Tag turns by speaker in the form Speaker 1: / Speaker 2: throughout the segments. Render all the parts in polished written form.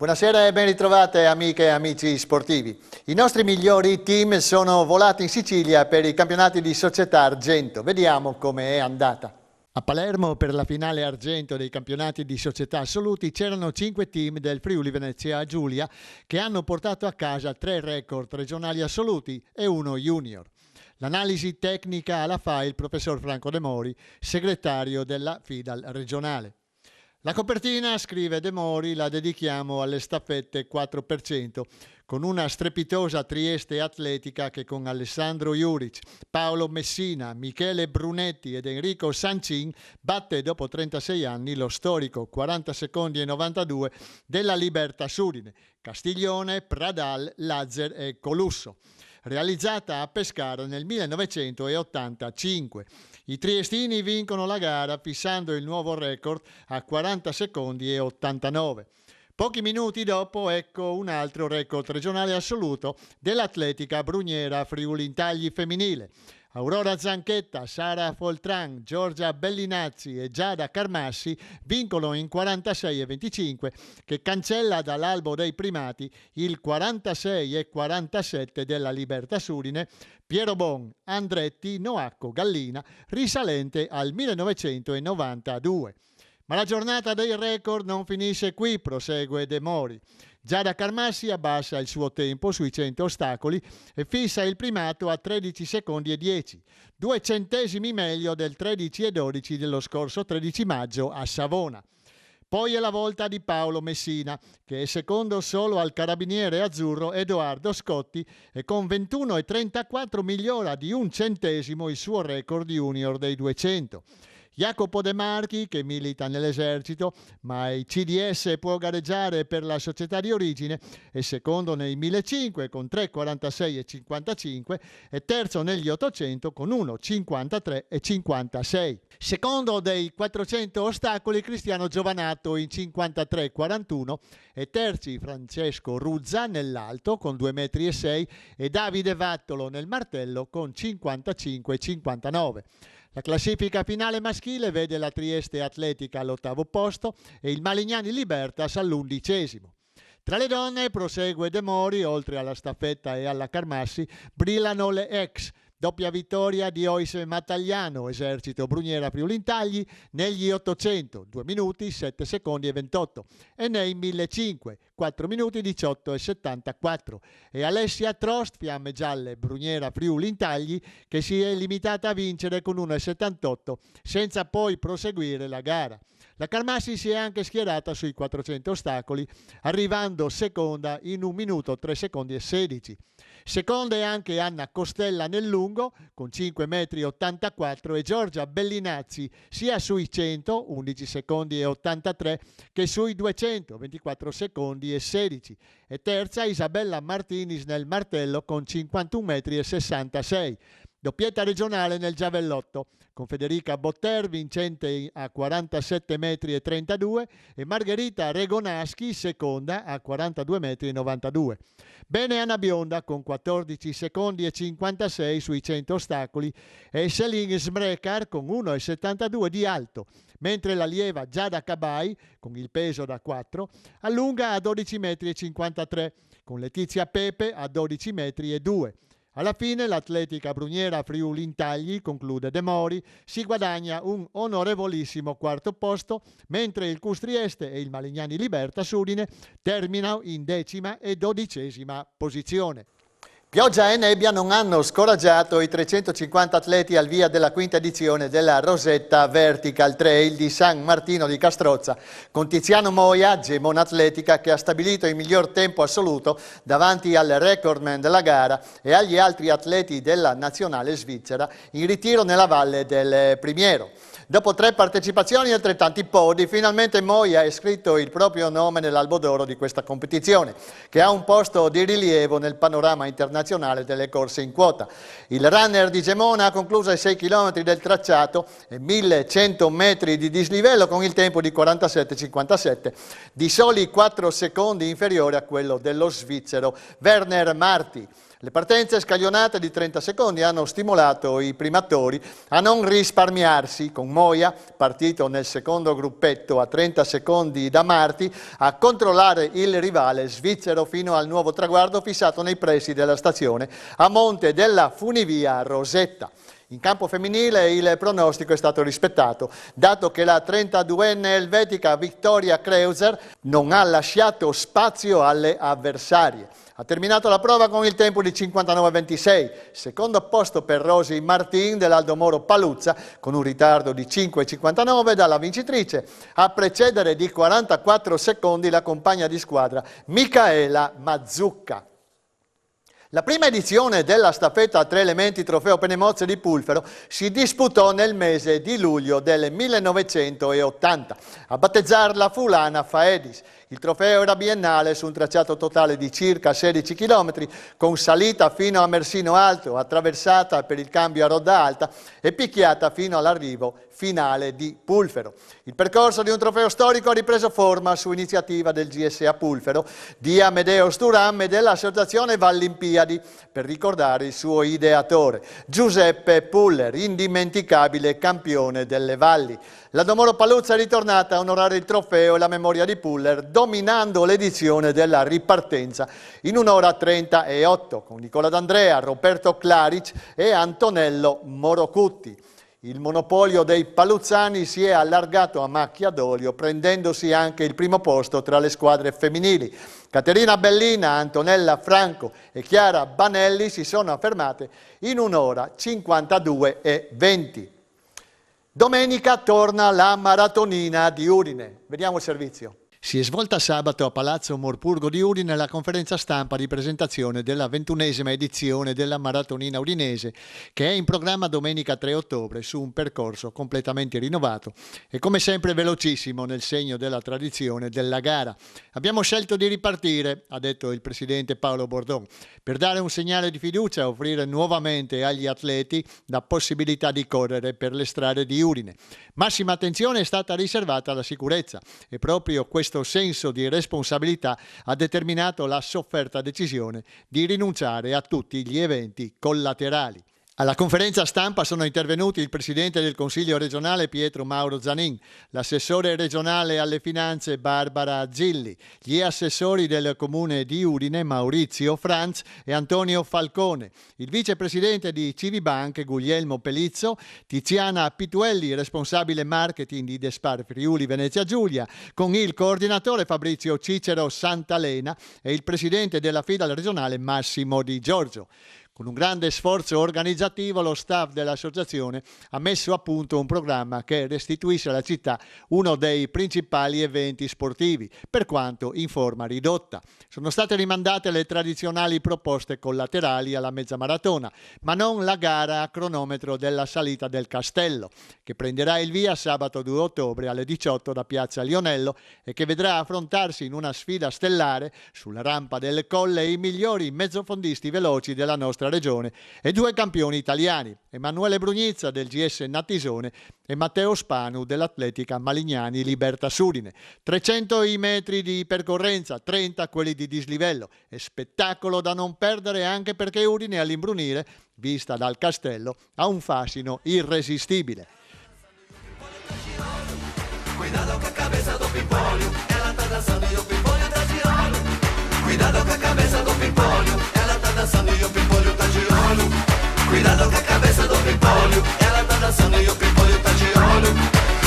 Speaker 1: Buonasera e ben ritrovate amiche e amici sportivi. I nostri migliori team sono volati in Sicilia per i campionati di società argento. Vediamo come è andata. A Palermo per la finale argento dei campionati di società assoluti c'erano 5 team del Friuli Venezia Giulia che hanno portato a casa 3 record regionali assoluti e 1 junior. L'analisi tecnica la fa il professor Franco De Mori, segretario della FIDAL regionale. La copertina, scrive De Mori, la dedichiamo alle staffette 4%, con una strepitosa Trieste atletica che con Alessandro Juric, Paolo Messina, Michele Brunetti ed Enrico Sancin batte dopo 36 anni lo storico 40 secondi e 92 della Libertas Udine, Castiglione, Pradal, Lazzer e Colusso, realizzata a Pescara nel 1985. I triestini vincono la gara fissando il nuovo record a 40 secondi e 89. Pochi minuti dopo ecco un altro record regionale assoluto dell'atletica Bruniera Friuli Intagli femminile. Aurora Zanchetta, Sara Foltran, Giorgia Bellinazzi e Giada Carmassi vincono in 46 e 25, che cancella dall'albo dei primati il 46 e 47 della Libertas Udine, Piero Bon, Andretti, Noacco, Gallina, risalente al 1992. Ma la giornata dei record non finisce qui, prosegue De Mori. Giada Carmassi abbassa il suo tempo sui 100 ostacoli e fissa il primato a 13 secondi e 10, 2 centesimi meglio del 13 e 12 dello scorso 13 maggio a Savona. Poi è la volta di Paolo Messina, che è secondo solo al carabiniere azzurro Edoardo Scotti e con 21 e 34 migliora di 1 centesimo il suo record junior dei 200. Jacopo De Marchi, che milita nell'esercito, ma ai CDS può gareggiare per la società di origine, è secondo nei 1500 con 3,46 e 55 e terzo negli 800 con 1,53 e 56. Secondo dei 400 ostacoli Cristiano Giovanato in 53,41 e terzi Francesco Ruzza nell'alto con 2,6 m e Davide Vattolo nel martello con 55,59. La classifica finale maschile vede la Trieste Atletica all'8° posto e il Malignani Libertas all'11°. Tra le donne, prosegue De Mori, oltre alla staffetta e alla Carmassi, brillano le ex. Doppia vittoria di Oise Mattagliano, Esercito Bruniera Friuli Intagli, negli 800, 2 minuti, 7 secondi e 28, e nei 1500, 4 minuti, 18 e 74. E Alessia Trost, Fiamme Gialle, Bruniera Friuli Intagli, che si è limitata a vincere con 1,78, senza poi proseguire la gara. La Carmassi si è anche schierata sui 400 ostacoli, arrivando seconda in 1 minuto, 3 secondi e 16. Seconda è anche Anna Costella nel lungo con 5,84 m e Giorgia Bellinazzi sia sui 100, 11 secondi e 83, che sui 200, 24 secondi e 16. E terza Isabella Martinis nel martello con 51,66 m. Doppietta regionale nel giavellotto, con Federica Botter vincente a 47,32 m e Margherita Regonaschi seconda a 42,92 m. Bene Anna Bionda con 14 secondi e 56 sui 100 ostacoli e Selin Smrekar con 1,72 di alto, mentre l'allieva Giada Cabai, con il peso da 4, allunga a 12,53 m, con Letizia Pepe a 12,2 m. Alla fine l'atletica Bruniera Friuli Intagli, conclude De Mori, si guadagna un onorevolissimo 4° posto, mentre il Custrieste e il Malignani Libertas Udine terminano in 10ª e 12ª posizione. Pioggia e nebbia non hanno scoraggiato i 350 atleti al via della 5ª edizione della Rosetta Vertical Trail di San Martino di Castrozza, con Tiziano Moia, Gemona Atletica, che ha stabilito il miglior tempo assoluto davanti al recordman della gara e agli altri atleti della nazionale svizzera in ritiro nella valle del Primiero. Dopo 3 partecipazioni e altrettanti podi, finalmente Moia ha iscritto il proprio nome nell'albo d'oro di questa competizione, che ha un posto di rilievo nel panorama internazionale nazionale delle corse in quota. Il runner di Gemona ha concluso i 6 km del tracciato e 1100 metri di dislivello con il tempo di 47,57, di soli 4 secondi inferiore a quello dello svizzero Werner Marti. Le partenze scaglionate di 30 secondi hanno stimolato i primatori a non risparmiarsi, con Moia, partito nel secondo gruppetto a 30 secondi da Marti, a controllare il rivale svizzero fino al nuovo traguardo fissato nei pressi della stazione a monte della funivia Rosetta. In campo femminile il pronostico è stato rispettato, dato che la 32enne elvetica Victoria Kreuzer non ha lasciato spazio alle avversarie. Ha terminato la prova con il tempo di 59,26, secondo posto per Rosy Martin dell'Aldo Moro Paluzza, con un ritardo di 5,59 dalla vincitrice, a precedere di 44 secondi la compagna di squadra Michaela Mazzucca. La prima edizione della staffetta a 3 elementi Trofeo Penemozze di Pulfero si disputò nel mese di luglio del 1980. A battezzarla fu l'ANA Faedis. Il trofeo era biennale su un tracciato totale di circa 16 km, con salita fino a Mersino Alto, attraversata per il cambio a roda alta e picchiata fino all'arrivo finale di Pulfero. Il percorso di un trofeo storico ha ripreso forma su iniziativa del GSA Pulfero, di Amedeo Sturam e dell'Associazione Vallimpiadi, per ricordare il suo ideatore, Giuseppe Puller, indimenticabile campione delle valli. La Domoro Paluzza è ritornata a onorare il trofeo e la memoria di Puller, dominando l'edizione della ripartenza in 1 ora 30 e 8, con Nicola D'Andrea, Roberto Claric e Antonello Morocutti. Il monopolio dei paluzzani si è allargato a macchia d'olio, prendendosi anche il primo posto tra le squadre femminili. Caterina Bellina, Antonella Franco e Chiara Banelli si sono affermate in 1 ora 52 e 20. Domenica torna la maratonina di Udine. Vediamo il servizio. Si è svolta sabato a Palazzo Morpurgo di Udine la conferenza stampa di presentazione della 21esima edizione della Maratonina Udinese, che è in programma domenica 3 ottobre su un percorso completamente rinnovato e come sempre velocissimo nel segno della tradizione della gara. Abbiamo scelto di ripartire, ha detto il presidente Paolo Bordon, per dare un segnale di fiducia e offrire nuovamente agli atleti la possibilità di correre per le strade di Udine. Massima attenzione è stata riservata alla sicurezza e proprio questo senso di responsabilità ha determinato la sofferta decisione di rinunciare a tutti gli eventi collaterali. Alla conferenza stampa sono intervenuti il presidente del Consiglio regionale Pietro Mauro Zanin, l'assessore regionale alle finanze Barbara Zilli, gli assessori del comune di Udine Maurizio Franz e Antonio Falcone, il vicepresidente di Civibank Guglielmo Pelizzo, Tiziana Pituelli, responsabile marketing di Despar Friuli Venezia Giulia, con il coordinatore Fabrizio Cicero Santalena e il presidente della FIDAL regionale Massimo Di Giorgio. Con un grande sforzo organizzativo lo staff dell'associazione ha messo a punto un programma che restituisce alla città uno dei principali eventi sportivi, per quanto in forma ridotta. Sono state rimandate le tradizionali proposte collaterali alla mezza maratona, ma non la gara a cronometro della salita del Castello, che prenderà il via sabato 2 ottobre alle 18 da Piazza Lionello e che vedrà affrontarsi in una sfida stellare sulla rampa del Colle i migliori mezzofondisti veloci della nostra regione e 2 campioni italiani, Emanuele Brugnizza del GS Nattisone e Matteo Spanu dell'Atletica Malignani Libertas Udine. 300 i metri di percorrenza, 30 quelli di dislivello e spettacolo da non perdere anche perché Udine all'imbrunire, vista dal castello, ha un fascino irresistibile.
Speaker 2: Cuidado que a cabeça do Pimpolho, ela tá dançando e o Pimpolho tá de olho. Cuidado que a cabeça do Pimpolho, ela tá dançando e o Pimpolho tá de olho. Cuidado que a cabeça do Pimpolho, ela tá dançando e o Pimpolho tá de olho.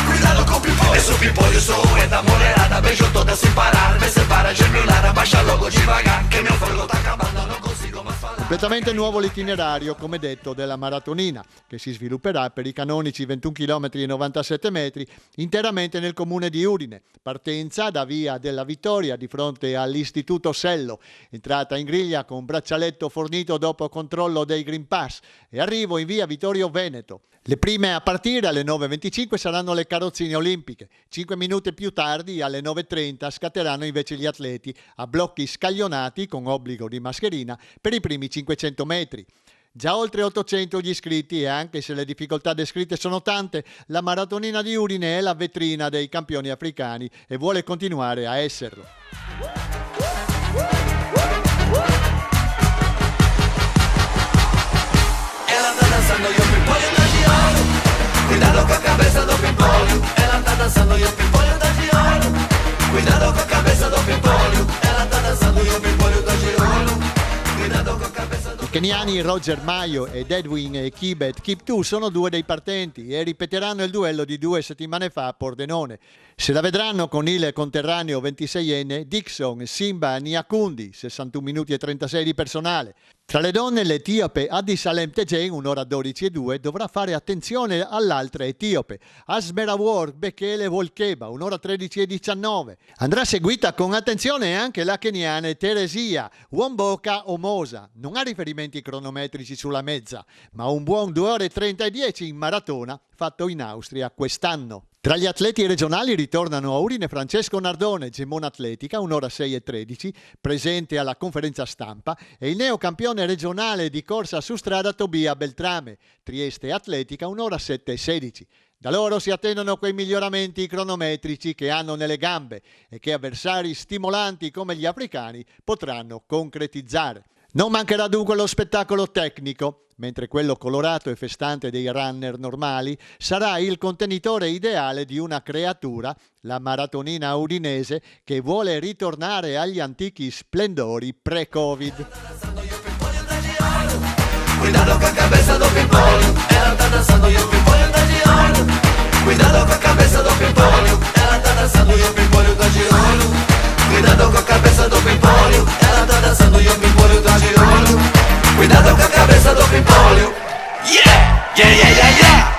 Speaker 2: Cuidado com o Pimpolho, esse Pimpolho sou é da mulherada, beijo toda sem parar, vê se para de mirar, abaixa logo devagar, que meu fogo tá acabando, não consigo mais falar.
Speaker 1: Completamente nuovo l'itinerario, come detto, della maratonina, che si svilupperà per i canonici 21 km e 97 metri interamente nel comune di Udine. Partenza da Via della Vittoria di fronte all'Istituto Sello, entrata in griglia con braccialetto fornito dopo controllo dei Green Pass e arrivo in Via Vittorio Veneto. Le prime a partire alle 9.25 saranno le carrozzine olimpiche. 5 minuti più tardi, alle 9.30, scatteranno invece gli atleti a blocchi scaglionati con obbligo di mascherina per i primi 500 metri. Già oltre 800 gli iscritti e anche se le difficoltà descritte sono tante, la maratonina di Udine è la vetrina dei campioni africani e vuole continuare a esserlo.
Speaker 2: Ela tá dançando e o pimpolho tá de oro. Cuidado com a cabeça do pimpolho. Ela tá dançando e o pimpolho tá de oro. Cuidado com a cabeça do pimpolho. Ela tá dançando e o pimpolho tá de oro. Cuidado con la cabeza.
Speaker 1: I keniani Roger Mayo ed Edwin Kibet Kiptu sono due dei partenti e ripeteranno il duello di 2 settimane fa a Pordenone. Se la vedranno con il conterraneo 26enne Dixon Simba Nyakundi, 61 minuti e 36 di personale. Tra le donne l'etiope Adisalem Tejen, 1 ora 12 e 2, dovrà fare attenzione all'altra etiope, Asmerawor Bekele Volkeba, 1 ora 13 e 19. Andrà seguita con attenzione anche la keniana Teresia Womboka Omosa. Non ha riferimenti cronometrici sulla mezza, ma un buon 2 ore 30 e 10 in maratona fatto in Austria quest'anno. Tra gli atleti regionali ritornano a Udine Francesco Nardone, Gemona Atletica, 1 ora 6 e 13, presente alla conferenza stampa, e il neocampione regionale di corsa su strada Tobia Beltrame, Trieste Atletica, 1 ora 7 e 16. Da loro si attendono quei miglioramenti cronometrici che hanno nelle gambe e che avversari stimolanti come gli africani potranno concretizzare. Non mancherà dunque lo spettacolo tecnico, mentre quello colorato e festante dei runner normali sarà il contenitore ideale di una creatura, la maratonina udinese, che vuole ritornare agli antichi splendori pre-Covid.
Speaker 2: Cuidado con la cabeza do pimpolho, ela tá dançando e o pimpolho tá de olho. Cuidado con la cabeza do pimpolho, ela tá dançando e o pimpolho tá de olho. Cuidado con la cabeza do pimpolho, ela tá dançando e o pimpolho tá de olho. Cuidado con la cabeza do pimpolho. Yeah, yeah, yeah, yeah, yeah.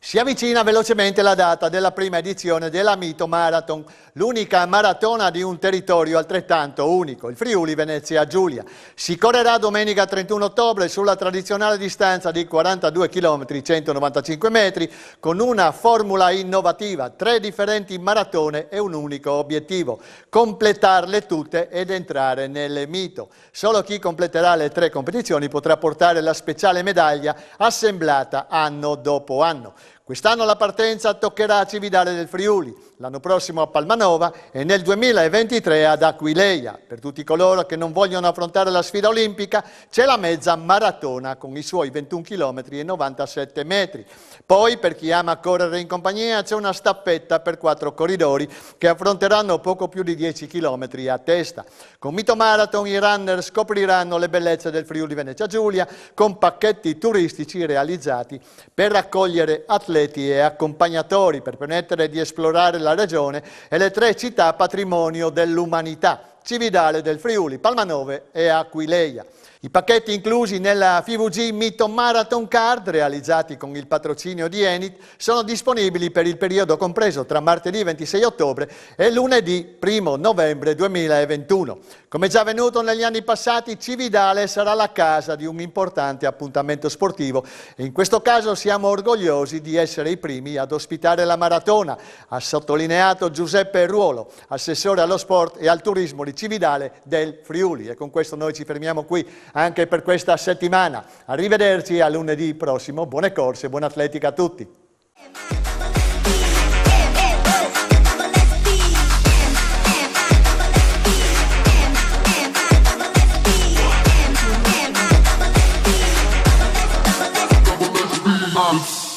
Speaker 1: Si avvicina velocemente la data della prima edizione della Mito Marathon, l'unica maratona di un territorio altrettanto unico, il Friuli Venezia Giulia. Si correrà domenica 31 ottobre sulla tradizionale distanza di 42 km 195 metri con una formula innovativa, 3 differenti maratone e un unico obiettivo: completarle tutte ed entrare nelle Mito. Solo chi completerà le 3 competizioni potrà portare la speciale medaglia assemblata anno dopo anno. Quest'anno la partenza toccherà a Cividale del Friuli, l'anno prossimo a Palmanova e nel 2023 ad Aquileia. Per tutti coloro che non vogliono affrontare la sfida olimpica c'è la mezza maratona con i suoi 21 km e 97 metri. Poi per chi ama correre in compagnia c'è una staffetta per 4 corridori che affronteranno poco più di 10 km a testa. Con Mito Marathon i runner scopriranno le bellezze del Friuli Venezia Giulia con pacchetti turistici realizzati per raccogliere atleti e accompagnatori per permettere di esplorare la regione e le 3 città patrimonio dell'umanità: Cividale del Friuli, Palmanove e Aquileia. I pacchetti inclusi nella FVG Mito Marathon Card, realizzati con il patrocinio di Enit, sono disponibili per il periodo compreso tra martedì 26 ottobre e lunedì 1 novembre 2021. Come già avvenuto negli anni passati, Cividale sarà la casa di un importante appuntamento sportivo e in questo caso siamo orgogliosi di essere i primi ad ospitare la maratona, ha sottolineato Giuseppe Ruolo, assessore allo sport e al turismo di Cividale del Friuli. E con questo noi ci fermiamo qui anche per questa settimana. Arrivederci a lunedì prossimo, buone corse e buona atletica a tutti.
Speaker 2: Oops.